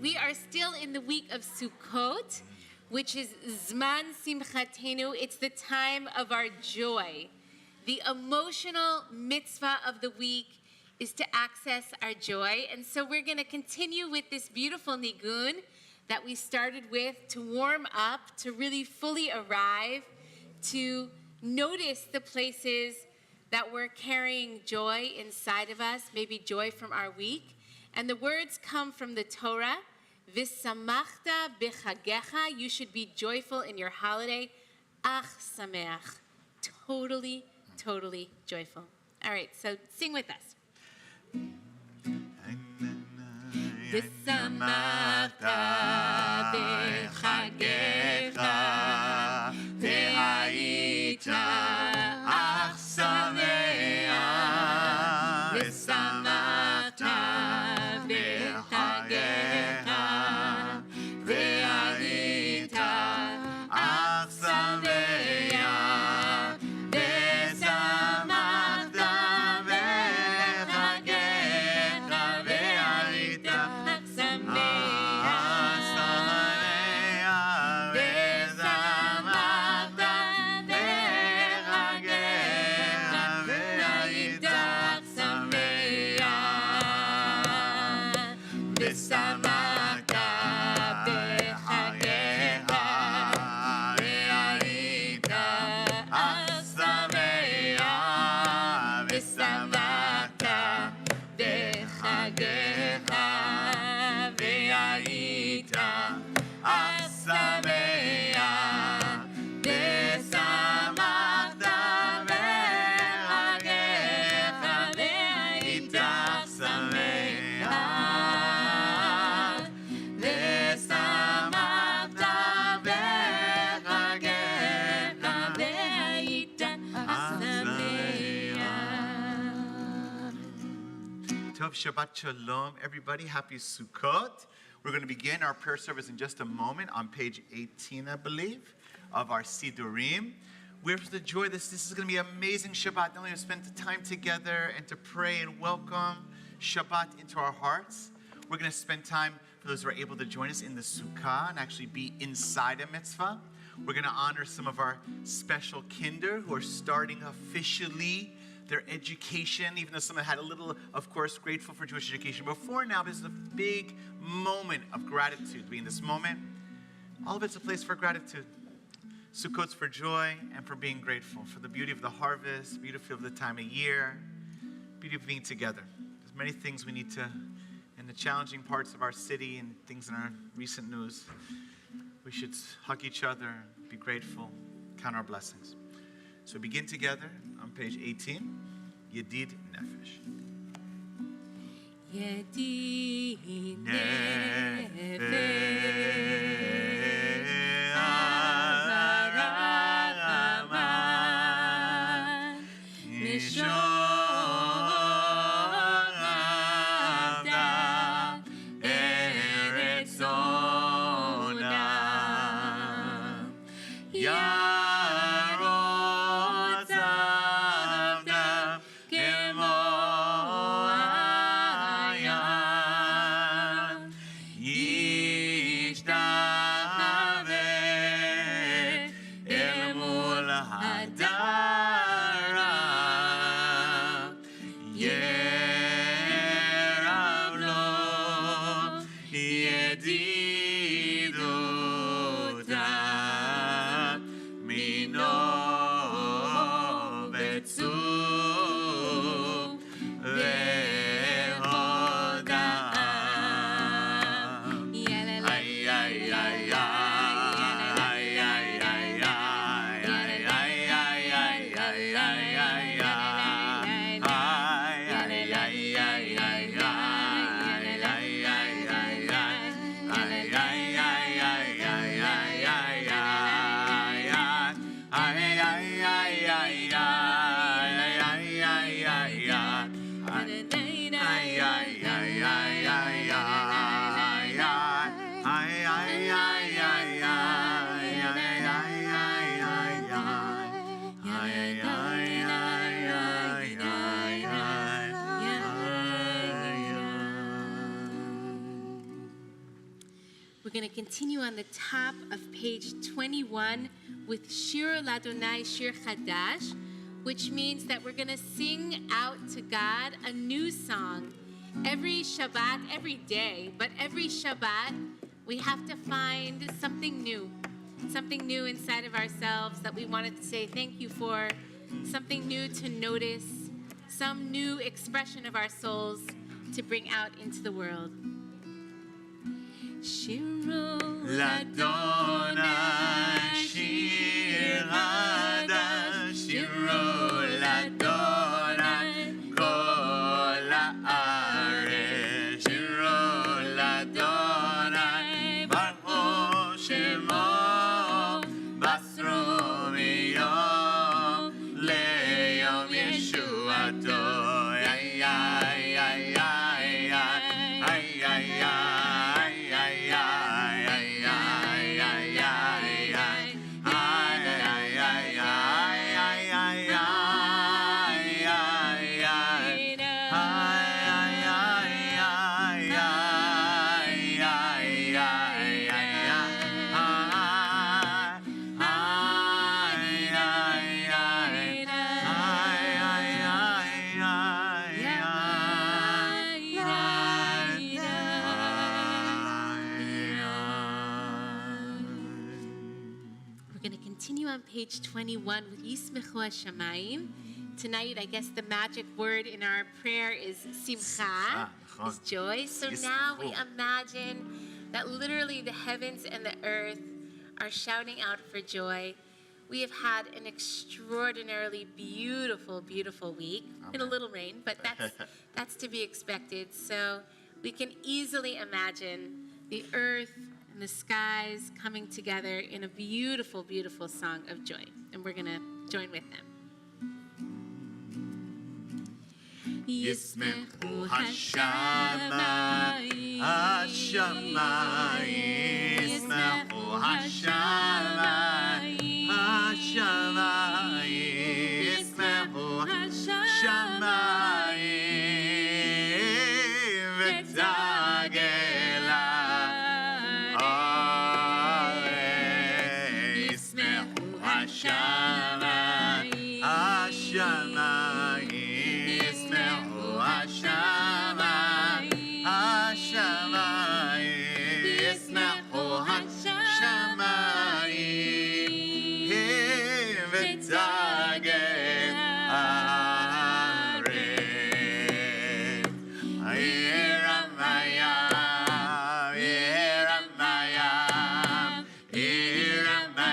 We are still in the week of Sukkot, which is Zman Simchatenu. It's the time of our joy. The emotional mitzvah of the week is to access our joy. And so we're going to continue with this beautiful nigun that we started with to warm up, to really fully arrive, to notice the places that we're carrying joy inside of us, maybe joy from our week. And the words come from the Torah. V'samachta b'chagecha, you should be joyful in your holiday. Ach sameach, totally, totally joyful. All right, so sing with us. V'samachta b'chagecha, v'hayita ach sameach, v'samachta Shabbat Shalom, everybody. Happy Sukkot. We're going to begin our prayer service in just a moment on page 18, I believe, of our Siddurim. We have the joy this is going to be an amazing Shabbat. Not only to spend time together and to pray and welcome Shabbat into our hearts. We're going to spend time, for those who are able to join us, in the Sukkah and actually be inside a mitzvah. We're going to honor some of our special kinder who are starting officially their education, even though some had a little, of course, grateful for Jewish education before now. This is a big moment of gratitude. Being this moment, all of it's a place for gratitude. Sukkot's for joy and for being grateful, for the beauty of the harvest, beauty of the time of year, beauty of being together. There's many things we need to, in the challenging parts of our city and things in our recent news, we should hug each other, be grateful, count our blessings. So we begin together on page 18, Yedid Nefesh. Yedid Nefesh, Avarama, Mishon We're going to continue on the top of page 21 with Shir Ladonai Shir Chadash, which means that we're going to sing out to God a new song every Shabbat, every day, but every Shabbat we have to find something new inside of ourselves that we wanted to say thank you for, something new to notice, some new expression of our souls to bring out into the world. Shiro Ladonai Shir Chadash, Shiro Ladonai Kol Haaretz, Shiro Ladonai Baruch Shemo, Basro Miyom Leyom Yeshuato. On page 21 with Yismechu Hashamayim. Tonight, I guess the magic word in our prayer is simcha, is joy. So now we imagine that literally the heavens and the earth are shouting out for joy. We have had an extraordinarily beautiful, beautiful week. In a little rain, but that's to be expected. So we can easily imagine the earth and the skies coming together in a beautiful, beautiful song of joy. And we're going to join with them. Yismechu Hashamayim, Hashamayim, Yismechu Hashamayim, Hashamayim, Yismechu Hashamayim, v'tagela. Hashamayim, Hashamayim, Yismechu Hashamayim, Hashamayim, Yismechu Hashamayim, v'tagel haaretz. Yiramayam, Yiramayam, Yiramayam.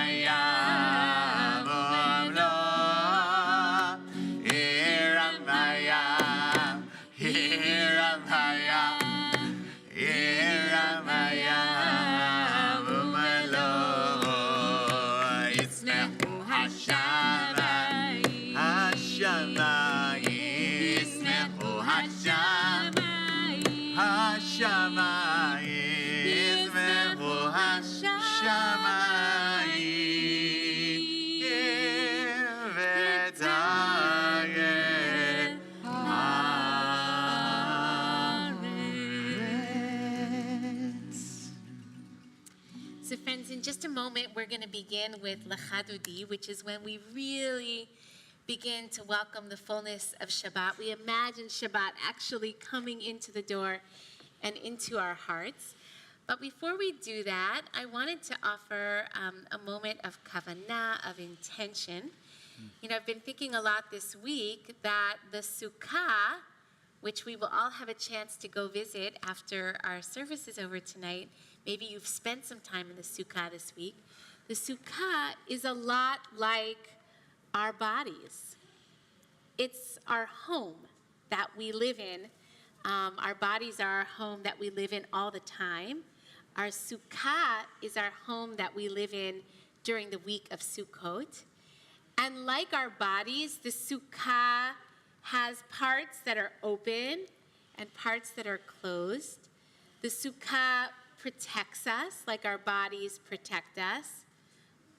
So friends, in just a moment, we're going to begin with L'chadodi, which is when we really begin to welcome the fullness of Shabbat. We imagine Shabbat actually coming into the door and into our hearts. But before we do that, I wanted to offer a moment of kavanah, of intention. You know, I've been thinking a lot this week that the sukkah, which we will all have a chance to go visit after our service is over tonight. Maybe you've spent some time in the sukkah this week. The sukkah is a lot like our bodies. It's our home that we live in. Our bodies are our home that we live in all the time. Our sukkah is our home that we live in during the week of Sukkot. And like our bodies, the sukkah has parts that are open and parts that are closed. The sukkah protects us, like our bodies protect us.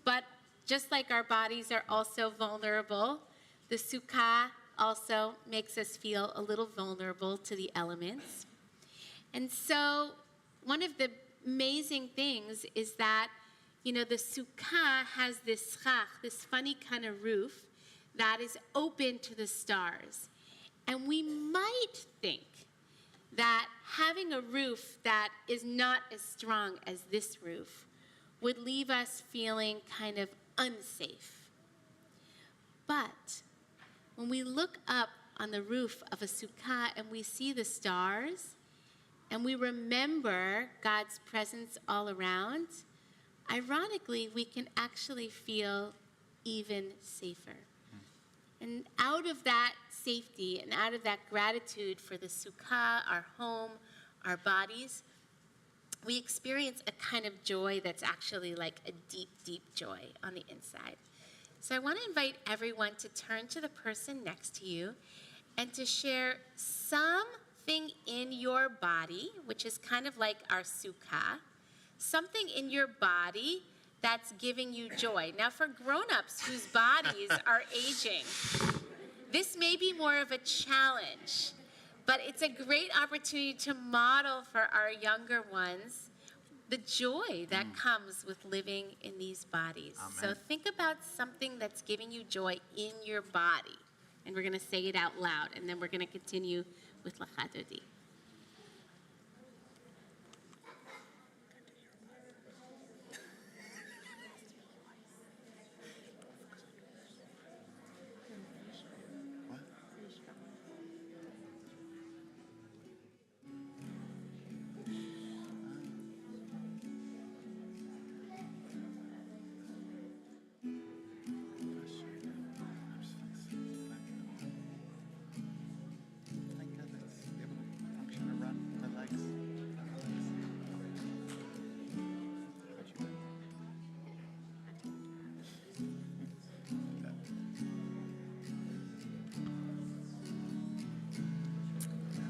But just like our bodies are also vulnerable, the sukkah also makes us feel a little vulnerable to the elements. And so one of the amazing things is that, the sukkah has this schach, this funny kind of roof that is open to the stars. And we might think that having a roof that is not as strong as this roof would leave us feeling kind of unsafe. But when we look up on the roof of a sukkah and we see the stars, and we remember God's presence all around, ironically, we can actually feel even safer. And out of that safety and out of that gratitude for the sukkah, our home, our bodies, we experience a kind of joy that's actually like a deep, deep joy on the inside. So I want to invite everyone to turn to the person next to you and to share something in your body, which is kind of like our sukkah, something in your body that's giving you joy. Now, for grown-ups whose bodies are aging, this may be more of a challenge, but it's a great opportunity to model for our younger ones the joy that comes with living in these bodies. Amen. So think about something that's giving you joy in your body. And we're going to say it out loud, and then we're going to continue with L'chadodi.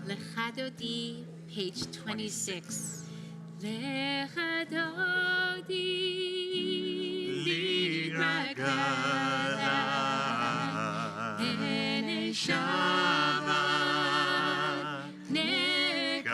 L'chadodi, page 26. L'chadodi, li'ragala, ene Shabbat, negavela.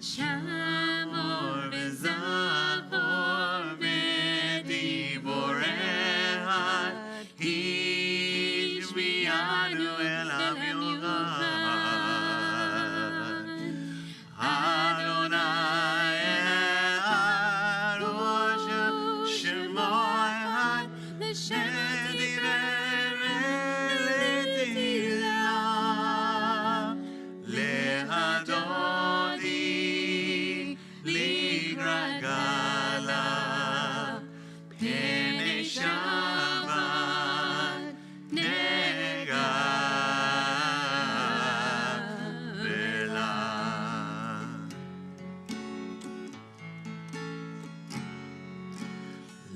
Shamor v'zavor v'diboreha, hishmianu el hamiuchad. Adonai elosh shemo echad, v'diber v'letila. Le'adodi li'ragala, pene Shabbat, negavela.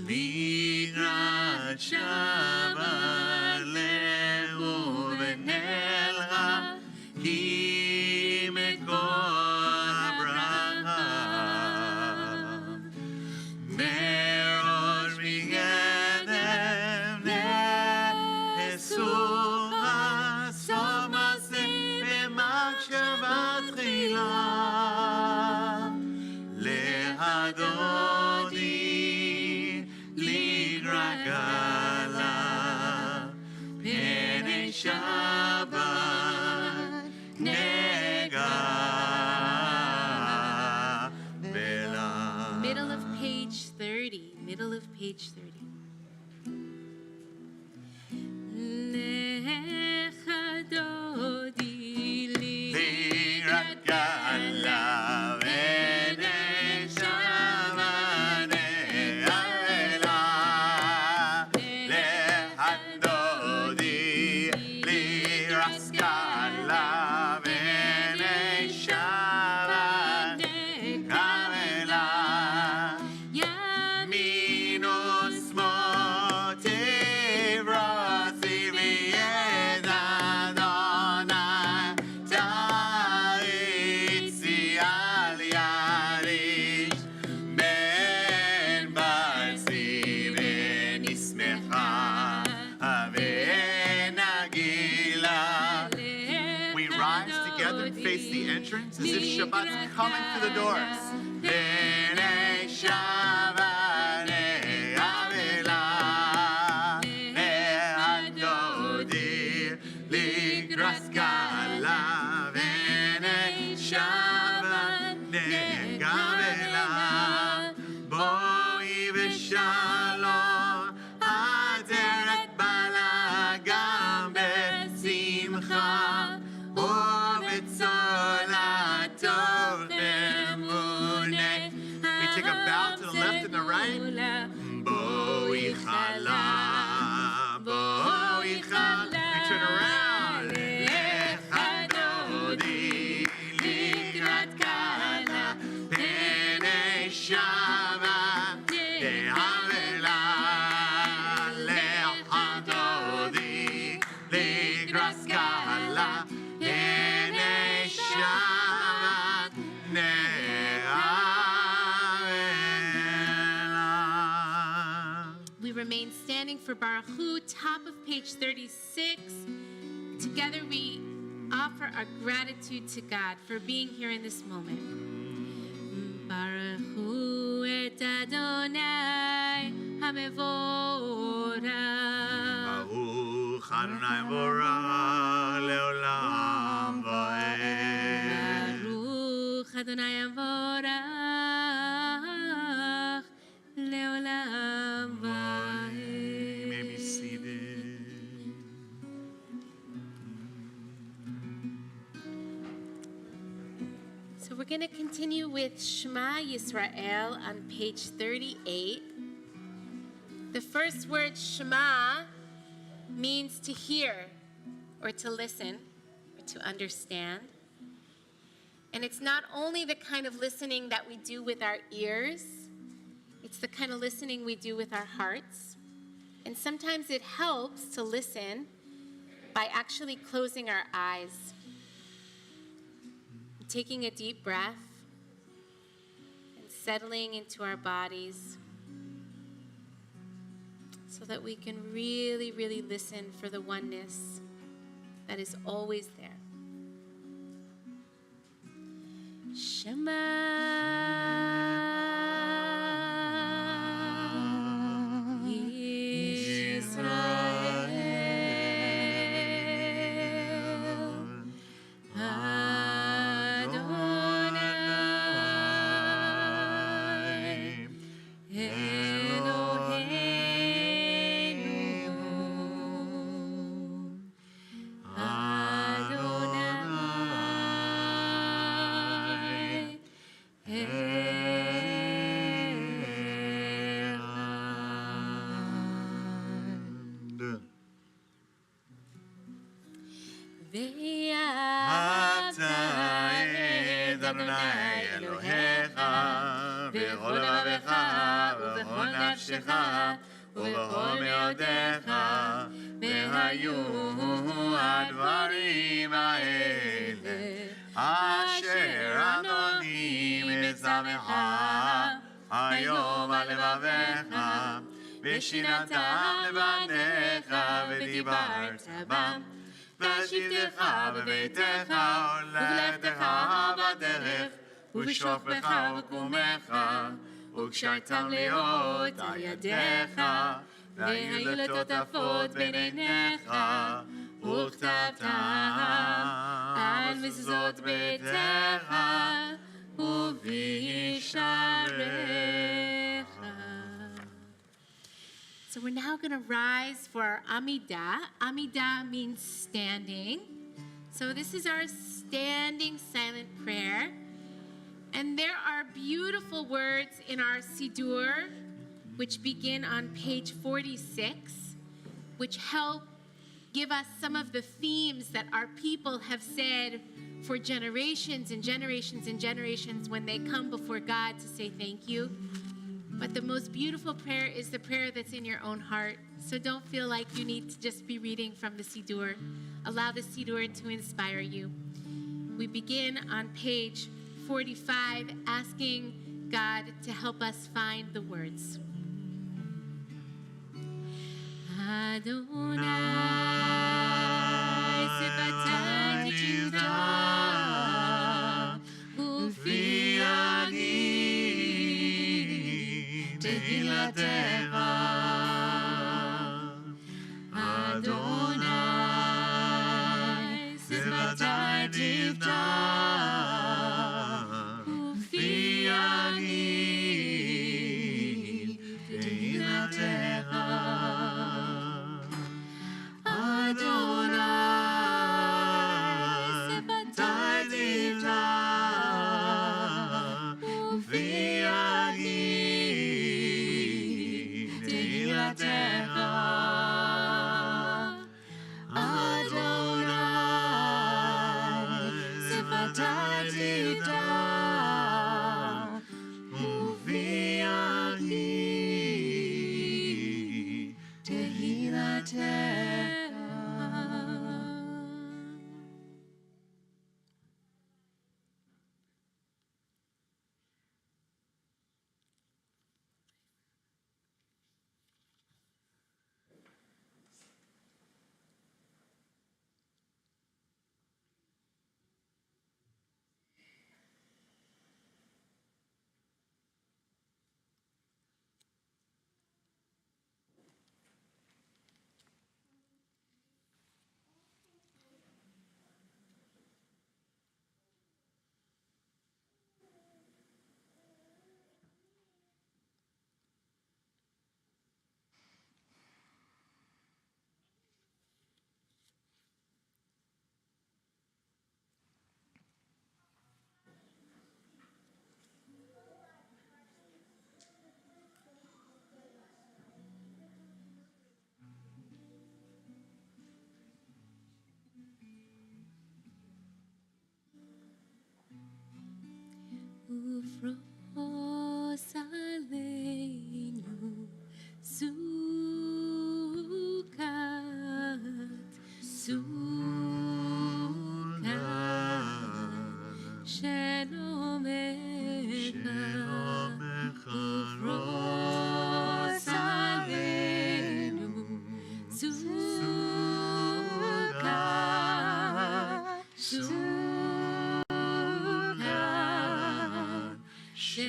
Li'rat Shabbat lehu v'nelcha, ki mekor habracha. Merosh migedem ne'esucha, sof maseh b'machshava tchila. Le'adodi li'ragala, pene Shabbat, negavela. Middle of page 30. Middle of page 30. L'chadodi li'ragala, pene Shabbat, negavela. Le'adodi li'ragala, pene Shabbat, negavela. It's as if Shabbat's coming through the doors. B'nei Shabbat ne'avela ne'adodi likras kala b'nei Shabbat ne'avela boi v'shalom aderet bala gam besimcha we take a bow to the left and the right. Boi chala, boi chala. We turn around. Lecha dodi, likrat kala, b'nei Shabbat ne'avela. Lecha dodi, likrat kala, b'nei Shabbat ne'avela. We remain standing for Baruch Hu, top of page 36. Together we offer our gratitude to God for being here in this moment. Baruch Hu et Adonai HaMevorach. Baruch Adonai Vorach leolam va'ed. Baruch Adonai HaMevorach leolam va'ed. You may be seated. So we're going to continue with Shema Yisrael on page 38. The first word Shema means to hear or to listen or to understand. And it's not only the kind of listening that we do with our ears, it's the kind of listening we do with our hearts. And sometimes it helps to listen by actually closing our eyes, taking a deep breath, and settling into our bodies so that we can really, really listen for the oneness that is always there. Shema Yisrael Adonai Eloheinu Adonai ואהבת את אדוני אלוהיך בכל לבבך ובכל נפשך ובכל מאודיך, והיו הדברים האלה אשר אדוני מצווך היום על לבביך, ושיננתם לבניך ודיברת בם. בשבתך בביתך ולכתך בדרך ובשוכבך ובקומך וקשרתם להיות על ידיך והיו לטוטפות בין עיניך וכתבתם על מזוזות ביתך ובשעריך. So we're now going to rise for our Amidah. Amidah means standing. So this is our standing silent prayer. And there are beautiful words in our Siddur, which begin on page 46, which help give us some of the themes that our people have said for generations and generations and generations when they come before God to say thank you. But the most beautiful prayer is the prayer that's in your own heart. So don't feel like you need to just be reading from the Siddur. Allow the Siddur to inspire you. We begin on page 45, asking God to help us find the words. Adonai, Sifatai Tichudah, Adonai, Sivatai Tivta, Ufi Ani, Tehilatecha. Adonai, Sivatai Tivta, Ufi Ani, Tehilatecha. Ufros aleinu sukat, sukat, shalomecha. Ufros aleinu sukat, sukat. I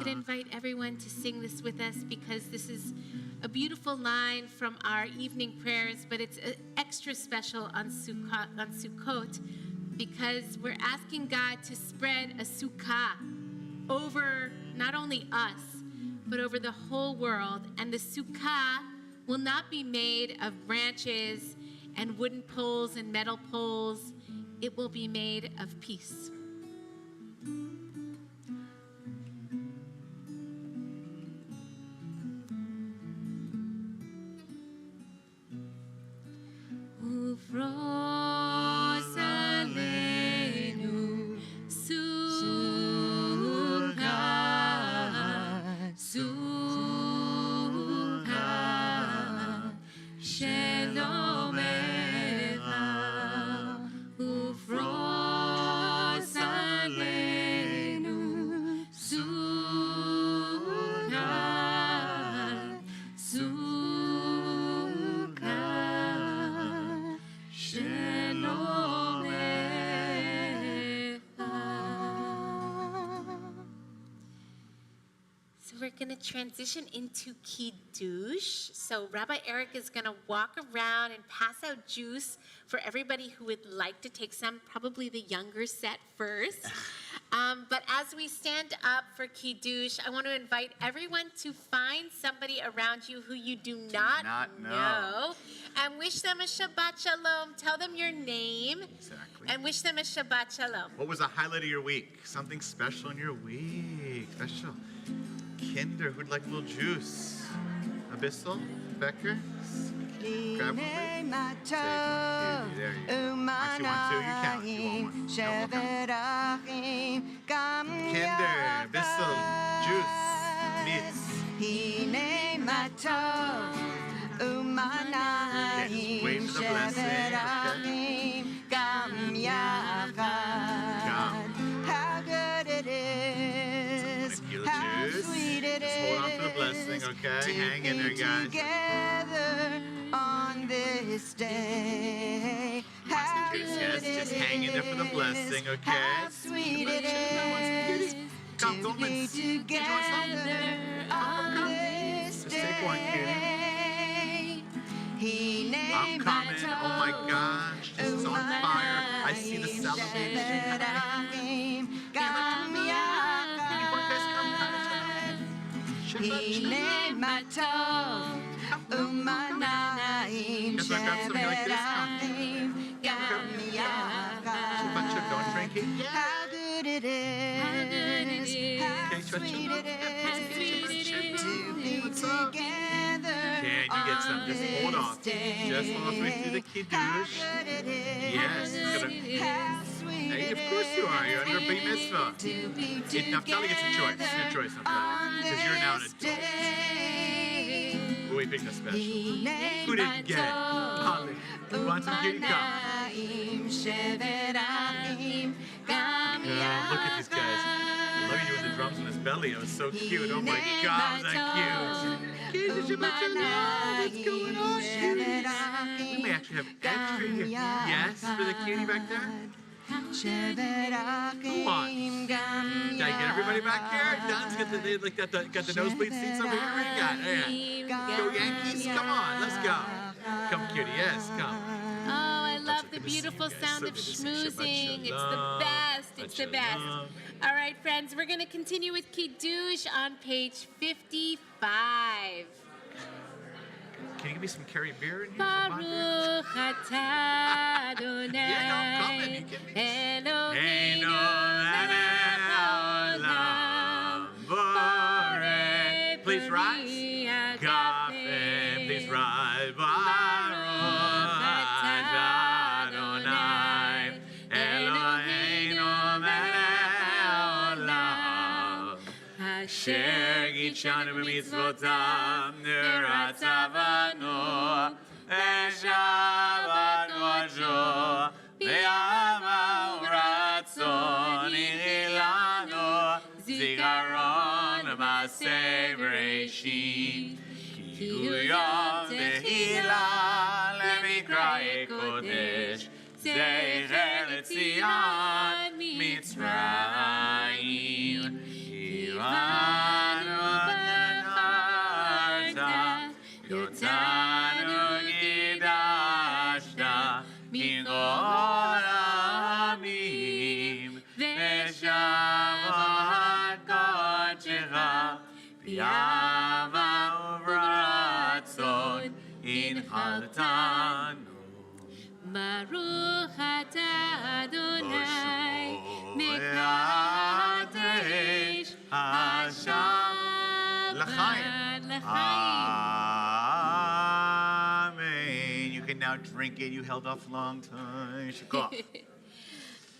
could invite everyone to sing this with us because this is a beautiful line from our evening prayers, but it's extra special on Sukkot because we're asking God to spread a sukkah over not only us, but over the whole world. And the sukkah will not be made of branches and wooden poles and metal poles. It will be made of peace. Ufros aleinu sukat, sukat, shalomecha. Ufros aleinu sukat, sukat, so we're going to transition into Kiddush. So Rabbi Eric is going to walk around and pass out juice for everybody who would like to take some, probably the younger set first. But as we stand up for Kiddush, I want to invite everyone to find somebody around you who you do not know and wish them a Shabbat Shalom. Tell them your name. Exactly. And wish them a Shabbat Shalom. What was the highlight of your week? Something special in your week. Special. Kinder, who'd like a little juice? Abyssal? Becker? Grab one, please. There you go. Actually, want two? You count. You want one. No, we'll count. Kinder, Abyssal, juice, meats. Yes, wait for the blessing. Okay. How good it is, how sweet it Just hold on for the blessing, okay? Hang in there, guys. together on this day. How Yes, good just it hang in there for the is, blessing, okay? How sweet it is Come, to don't be let's. Did you want some? together on this Just take one, day. cutie. my gosh, it's on fire. I see the salivation. Don't drink it yet. How good it is. How good it is. How sweet it is to be together. Can you get some? Just hold on. Just hold on so we see the kiddush. Yes. Hey, of course you are. You're under B'nai Mitzvah. Naftali gets a choice. Your choice, Naftali. Because you're now an adult. We picked a special. Who didn't get it? Holly. Who wants some kitty cup? Look at these guys. I love you doing the drums on his belly. It was so cute. Oh my God, was that cute? What's going on, cuties? We may actually have extra here. Yes, for the cutie back there. Come on. Did I get everybody back here? Don's got the nosebleed seats over here. What do you got? Yeah. Go Yankees. Come on. Let's go. Come, cutie. Yes, come. Oh, I love the beautiful sound of schmoozing. It's the best. It's the best. All right, friends, we're going to continue with Kiddush on page 55. Can you give me some Kerry beer in here? Baruch atah Adonai Eloheinu melech haolam borei Please rise. Gafen, please rise. Baruch atah Adonai Eloheinu melech haolam asher gidshanu b'mitzvotav niratzavanu Shabbat Mojo, Ve'ama Ratzon Ilano, Zikaron Maseh Bereshit, Ki Hu Yom Tehila Lemikra Kodesh, Zecher Letzion Mitzrayim, Ivanu Benarta, Yotanu Min olamim ve'shavat kodecha b'yava uvratzon inhaltanu Baruch atah Adonai Mekadesh Hashem Amen. You can now drink it. You held off a long time. You should go off.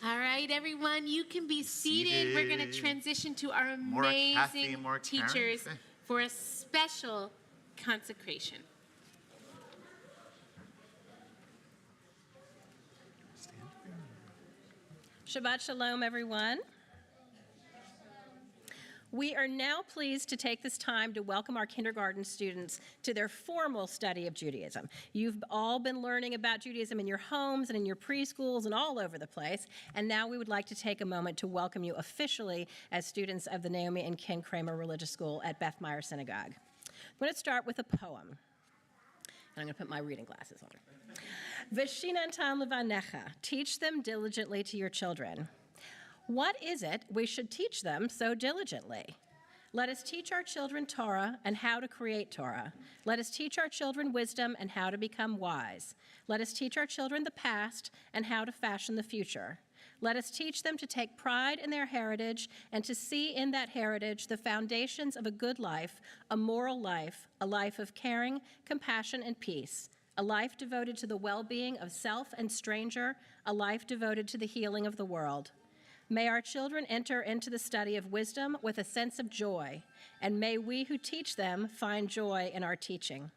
All right, everyone, you can be seated. We're going to transition to our amazing teachers for a special consecration. Shabbat Shalom, everyone. We are now pleased to take this time to welcome our kindergarten students to their formal study of Judaism. You've all been learning about Judaism in your homes and in your preschools and all over the place, and now we would like to take a moment to welcome you officially as students of the Naomi and Ken Kramer Religious School at Beth Meyer Synagogue. I'm going to start with a poem, and I'm going to put my reading glasses on. V'shinantam levanecha, teach them diligently to your children. What is it we should teach them so diligently? Let us teach our children Torah and how to create Torah. Let us teach our children wisdom and how to become wise. Let us teach our children the past and how to fashion the future. Let us teach them to take pride in their heritage and to see in that heritage the foundations of a good life, a moral life, a life of caring, compassion, and peace, a life devoted to the well-being of self and stranger, a life devoted to the healing of the world. May our children enter into the study of wisdom with a sense of joy, and may we who teach them find joy in our teaching.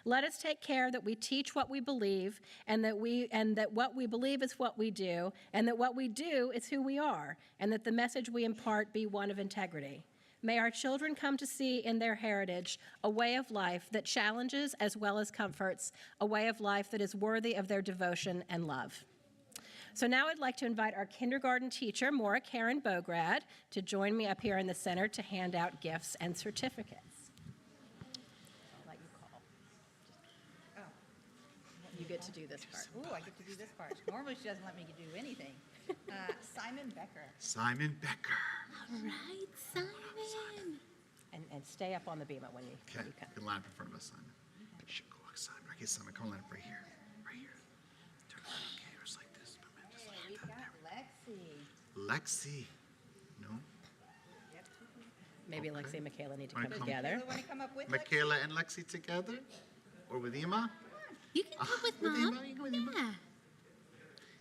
Let us take care that we teach what we believe, and that what we believe is what we do, and that what we do is who we are, and that the message we impart be one of integrity. May our children come to see in their heritage a way of life that challenges as well as comforts, a way of life that is worthy of their devotion and love. So now I'd like to invite our kindergarten teacher, Maura Karen Bograd, to join me up here in the center to hand out gifts and certificates. I'll let you call. You get to do this part. Ooh, I get to do this part. Normally she doesn't let me do anything. Simon Becker. Simon Becker. All right, Simon. And stay up on the bema when you Okay, come. you can line up in front of us, Simon. Shit, go on, Simon. Okay, Simon, come line up right here. Right here. Turn around, okay, just like this. Just like We've that. got Lexi. Lexi. No? Maybe Okay. Lexi and Michaela need to Wanna come come? together. Want to come up with Lexi? Michaela and Lexi together? Or with Ima? You can come with with Mom. Emma, you can with Emma. Yeah.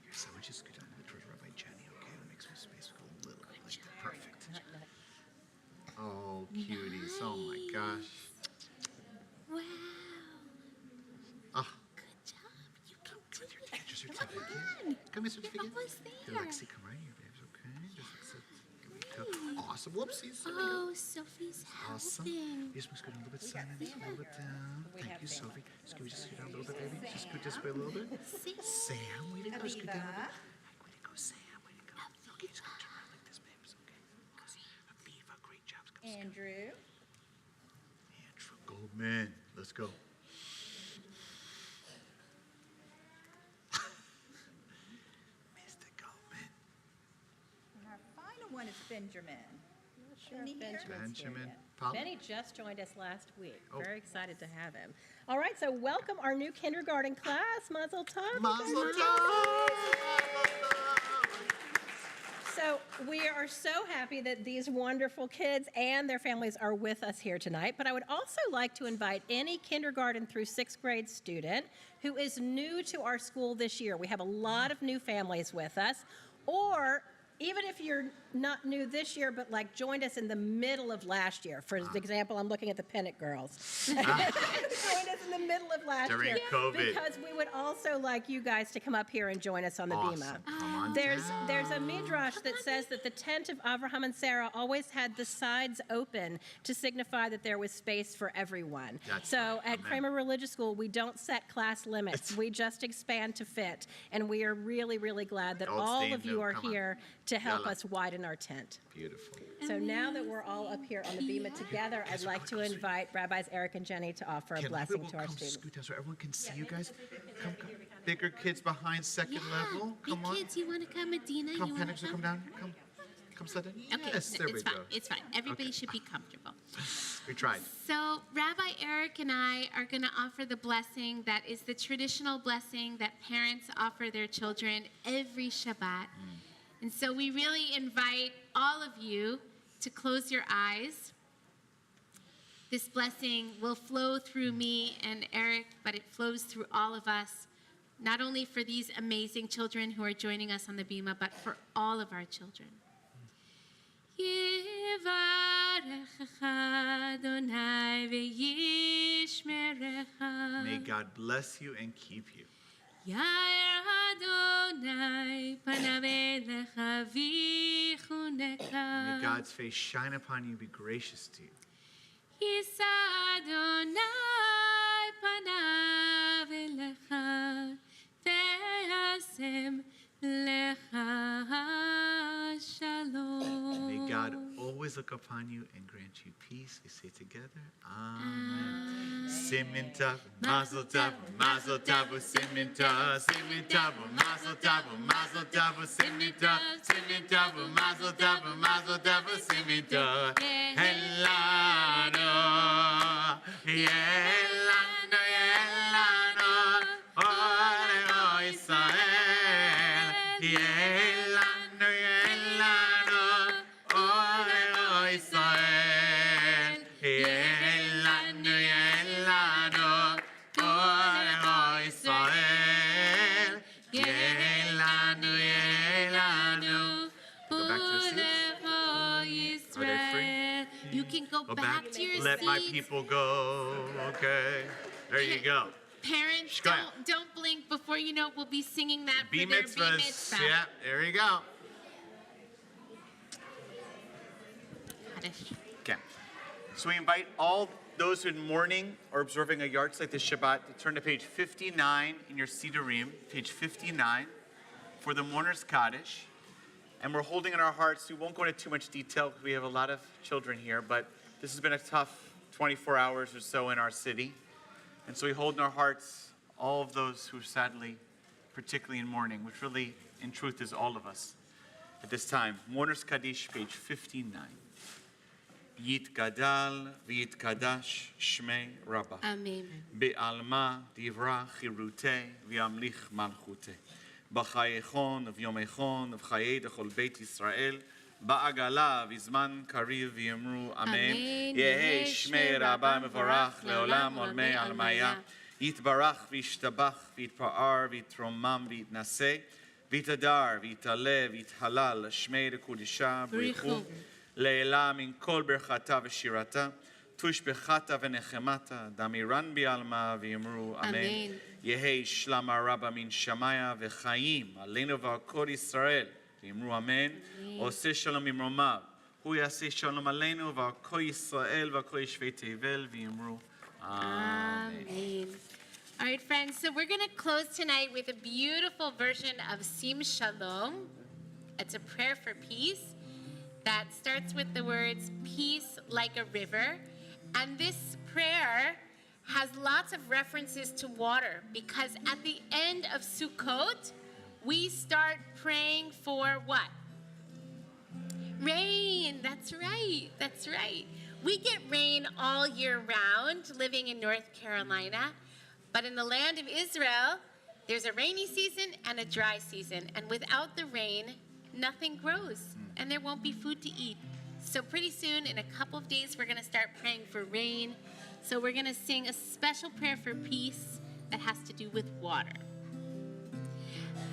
Here, Simon, just scoot down a little towards Rabbi Jenny, okay? We'll make some space. Go a little bit like that. Perfect. Oh, cuties. Oh, my gosh. Wow. Ah, Good job. You can do get your it. certificate. Come on. Come here, certificate. You're almost Here, there. Lexi, come right here, babes, okay? Just like so. Here we go. Awesome. Whoopsies. There we go. Oh, Sophie's Awesome. helping. You just scoot down a little bit, Simon. Just a little bit down. Thank you, Sophie. Scoot, just scoot down a little bit, baby. Just scoot this way a little bit. Sam, way to go. Scoot down a little bit. Way to go, Sam. Way to go. Okay, just go turn around like this, babes. Okay. Aviva, great job. Andrew. Andrew Goldman. Let's go. Mr. Goldman. And our final one is Benjamin. Sure, Isn't he here? Benjamin's here Benjamin. yet. Pop. Benny just joined us last week. Oh. Very excited to have him. All right, so welcome our new kindergarten class. Mazel tov. Mazel You guys. tov. So we are so happy that these wonderful kids and their families are with us here tonight. But I would also like to invite any kindergarten through sixth grade student who is new to our school this year. We have a lot of new families with us. Or even if you're not new this year, but like joined us in the middle of last year. For example, I'm looking at the Pennant girls. Joined us in the middle of last During year. COVID. Because we would also like you guys to come up here and join us on the Awesome. bema. Come on There's down. a midrash that says that the tent of Abraham and Sarah always had the sides open to signify that there was space for everyone. That's So right. at Amen. Kramer Religious School, we don't set class limits. We just expand to fit. And we are really, really glad that Old all Steve, of you no, are come on. here to help Yalla. us widen our tent. Beautiful. So now that we're all up here on the bema together, I'd like to invite Rabbis Eric and Jenny to offer a Can blessing people to our come students. scoot down so everyone can see you guys? Come. Bigger kids behind second level. Big Come on. kids, you want to come, Medina? Come, you want Penix, to come down. Come. Come sit down. Okay, Yes, there we it's go. fine. It's fine. Everybody Okay. should be comfortable. We tried. So, Rabbi Eric and I are going to offer the blessing that is the traditional blessing that parents offer their children every Shabbat. And so, we really invite all of you to close your eyes. This blessing will flow through me and Eric, but it flows through all of us, not only for these amazing children who are joining us on the bema, but for all of our children. May God bless you and keep you. May God's face shine upon you and be gracious to you. May God always look upon you and grant you peace. We say together, Amen. Simin tov, mazel tov, simin tov, simin tov, mazel tov, simin tov, simin tov, mazel tov, simin tov. Helano, helano, helano, ore o Israel, helano, helano, ore o Israel, helano, helano, ore o Israel, helano, helano. Go back to your seats. Are they free? You can go Go back to your Let seats. my people go. Okay. There you go. Parents, Go ahead. don't blink. Before you know it, we'll be singing that B for their mitzvahs. mitzvah. Yeah, there you go. Kaddish. Okay. So we invite all those in mourning or observing a yahrzeit this Shabbat to turn to page 59 in your Siddurim, page 59, for the mourner's Kaddish. And we're holding in our hearts, we won't go into too much detail because we have a lot of children here, but this has been a tough 24 hours or so in our city. And so we hold in our hearts all of those who are sadly, particularly in mourning, which really, in truth, is all of us at this time. Mourner's Kaddish, page 59. Yitgadal v'yitkadash shmei Rabbah. Amen. Be'alma divra chirute v'yamlich malchute. B'chayechon v'yomechon v'chayei dechol Beit Yisrael. Ba'agala v'zman kariv v'yemru amen. Yehi shmei Rabbah mevorach leolam olmei almaya. Yitbarach v'yishtabach v'yitpa'ar v'yitromam v'yitnaseh. V'yitadar v'yitale v'yithalal shmei rekudisha b'richu. Leila min kol berchata v'shirata. Tushbechata v'nechemata. Damiran bi'alma v'yemru amen. Yehi shlama Rabbah min shamaya v'chaim. Aleinu v'al kol Yisrael. V'yemru amen. Oseh shalom imromav. Hu yaseh shalom aleinu v'al kol Yisrael v'al kol yeshvei tevel. V'yemru amen. Amen. All right, friends, so we're going to close tonight with a beautiful version of Sim Shalom. It's a prayer for peace that starts with the words, peace like a river. And this prayer has lots of references to water because at the end of Sukkot, we start praying for what? Rain. That's right. That's right. We get rain all year round living in North Carolina. But in the land of Israel, there's a rainy season and a dry season. And without the rain, nothing grows. And there won't be food to eat. So pretty soon, in a couple of days, we're going to start praying for rain. So we're going to sing a special prayer for peace that has to do with water.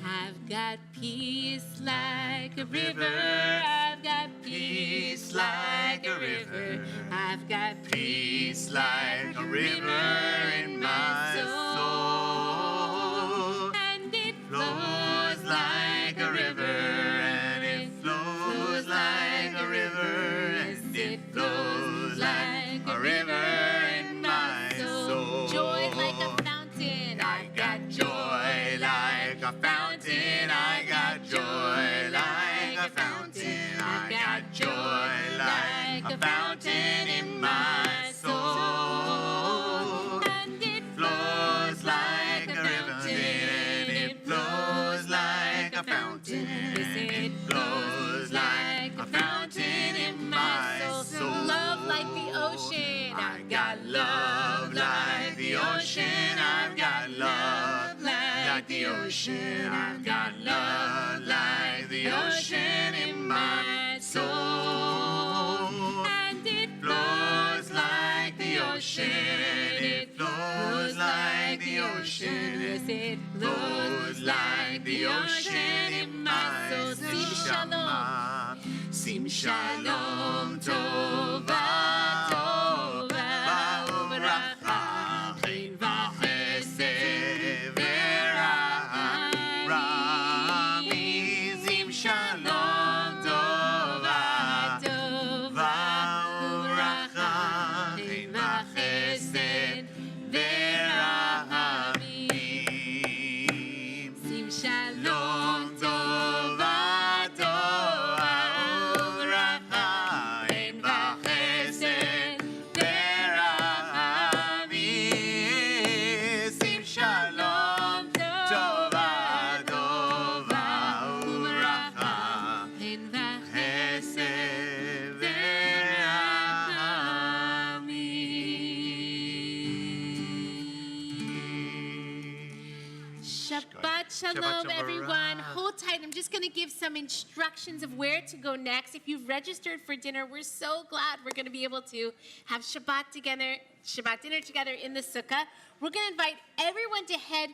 I've got peace like a river. I've got peace like a river. I've got Peace like a river in my soul. And it Flows like a river, and it flows like a river, and it flows like a river in my soul. Joy like a fountain. I got joy like a fountain. I got joy like a fountain. I got joy like a fountain in my soul. And it Flows like a river, and it flows like a fountain. It flows like a fountain in my soul. Love like the ocean. I got love like the ocean. I've got love like the ocean. I've got love like the ocean in my soul. And it Flows like the ocean. It flows like the ocean. It flows like the ocean in my soul. Sim shalom tova tova uvracha chen v'chesed v'rami. Sim shalom tova tova uvracha chen v'chesed v'rami. Sim shalom. Shalom tova tova uvracha chen v'chesed v'rami. Sim shalom tova tova uvracha chesed v'rami. Shabbat shalom, Shabbat everyone. shalom. Hold tight. I'm just going to give some instructions of where to go next. If you've registered for dinner, we're so glad we're going to be able to have Shabbat dinner together in the sukkah. We're going to invite everyone to head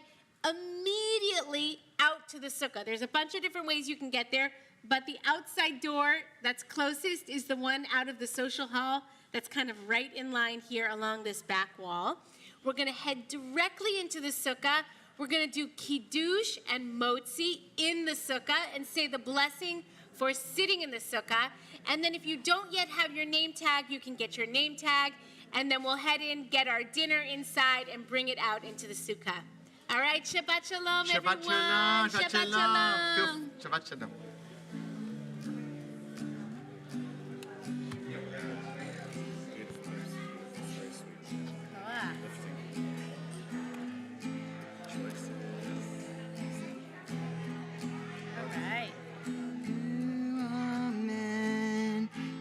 immediately out to the sukkah. There's a bunch of different ways you can get there, but the outside door that's closest is the one out of the social hall that's kind of right in line here along this back wall. We're going to head directly into the sukkah. We're going to do kiddush and motzi in the sukkah and say the blessing for sitting in the sukkah. And then if you don't yet have your name tag, you can get your name tag. And then we'll head in, get our dinner inside, and bring it out into the sukkah. All right, Shabbat shalom, Shabbat everyone. shalom. Shabbat shalom. Shabbat shalom.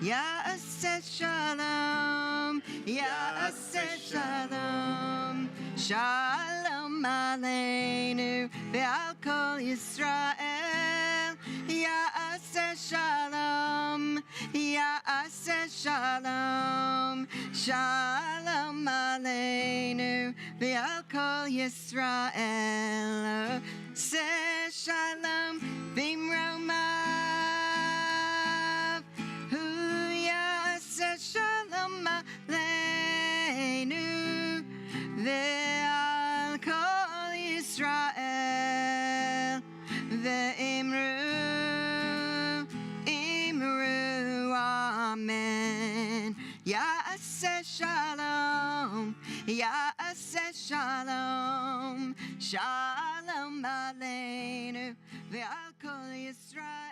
Ya'aseh shalom, Ya'aseh shalom. Shalom aleinu ve'al kol Yisrael. Ya'aseh shalom, Ya'aseh shalom. Shalom aleinu ve'al kol Yisrael. Say shalom b'imromav. Hu ya'aseh shalom aleinu ve'al kol Yisrael. Ve'imru, imru, amen. Ya'aseh shalom, Ya'aseh shalom. Shalom aleinu ve'al kol Yisrael.